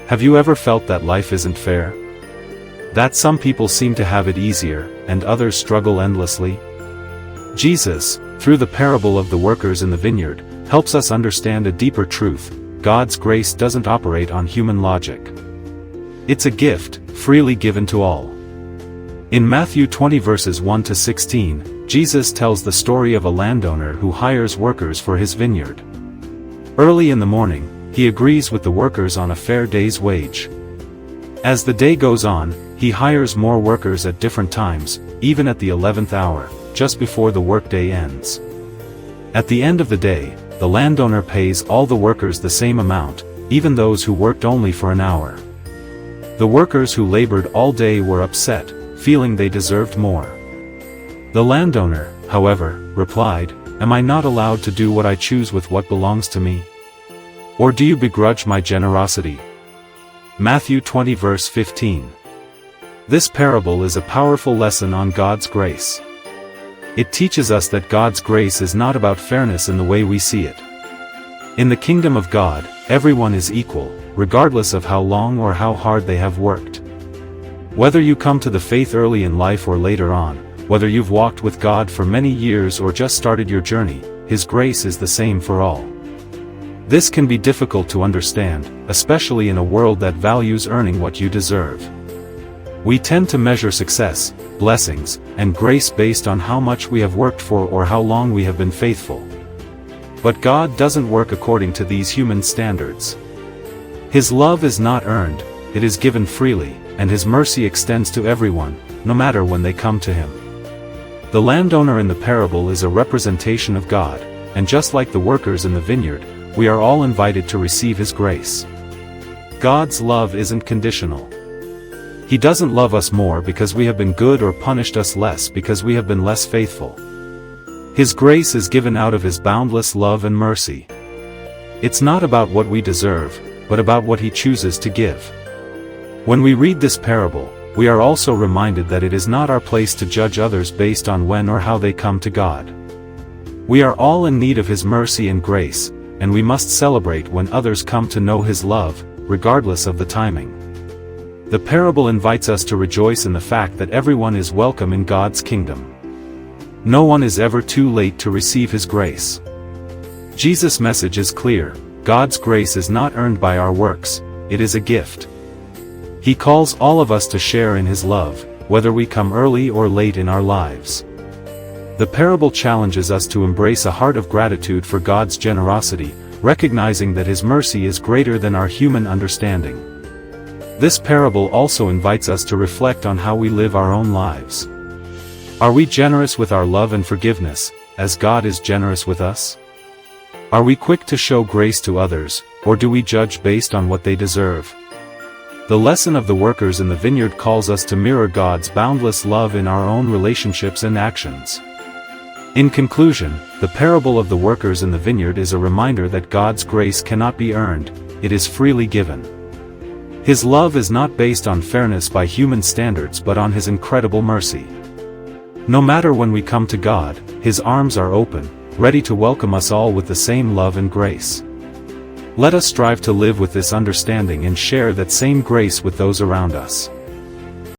Have you ever felt that life isn't fair? That some people seem to have it easier, and others struggle endlessly? Jesus, through the parable of the workers in the vineyard, helps us understand a deeper truth: God's grace doesn't operate on human logic. It's a gift, freely given to all. In Matthew 20 verses 1 to 16, Jesus tells the story of a landowner who hires workers for his vineyard. Early in the morning, he agrees with the workers on a fair day's wage. As the day goes on, he hires more workers at different times, even at the 11th hour, just before the workday ends. At the end of the day, the landowner pays all the workers the same amount, even those who worked only for an hour. The workers who labored all day were upset, feeling they deserved more. The landowner, however, replied, "Am I not allowed to do what I choose with what belongs to me? Or do you begrudge my generosity?" Matthew 20 verse 15. This parable is a powerful lesson on God's grace. It teaches us that God's grace is not about fairness in the way we see it. In the kingdom of God, everyone is equal, regardless of how long or how hard they have worked. Whether you come to the faith early in life or later on, whether you've walked with God for many years or just started your journey, His grace is the same for all. This can be difficult to understand, especially in a world that values earning what you deserve. We tend to measure success, blessings, and grace based on how much we have worked for or how long we have been faithful. But God doesn't work according to these human standards. His love is not earned, it is given freely, and His mercy extends to everyone, no matter when they come to Him. The landowner in the parable is a representation of God, and just like the workers in the vineyard, we are all invited to receive His grace. God's love isn't conditional. He doesn't love us more because we have been good or punished us less because we have been less faithful. His grace is given out of His boundless love and mercy. It's not about what we deserve, but about what He chooses to give. When we read this parable, we are also reminded that it is not our place to judge others based on when or how they come to God. We are all in need of His mercy and grace, and we must celebrate when others come to know His love, regardless of the timing. The parable invites us to rejoice in the fact that everyone is welcome in God's kingdom. No one is ever too late to receive His grace. Jesus' message is clear: God's grace is not earned by our works, it is a gift. He calls all of us to share in His love, whether we come early or late in our lives. The parable challenges us to embrace a heart of gratitude for God's generosity, recognizing that His mercy is greater than our human understanding. This parable also invites us to reflect on how we live our own lives. Are we generous with our love and forgiveness, as God is generous with us? Are we quick to show grace to others, or do we judge based on what they deserve? The lesson of the workers in the vineyard calls us to mirror God's boundless love in our own relationships and actions. In conclusion, the parable of the workers in the vineyard is a reminder that God's grace cannot be earned, it is freely given. His love is not based on fairness by human standards but on His incredible mercy. No matter when we come to God, His arms are open, ready to welcome us all with the same love and grace. Let us strive to live with this understanding and share that same grace with those around us.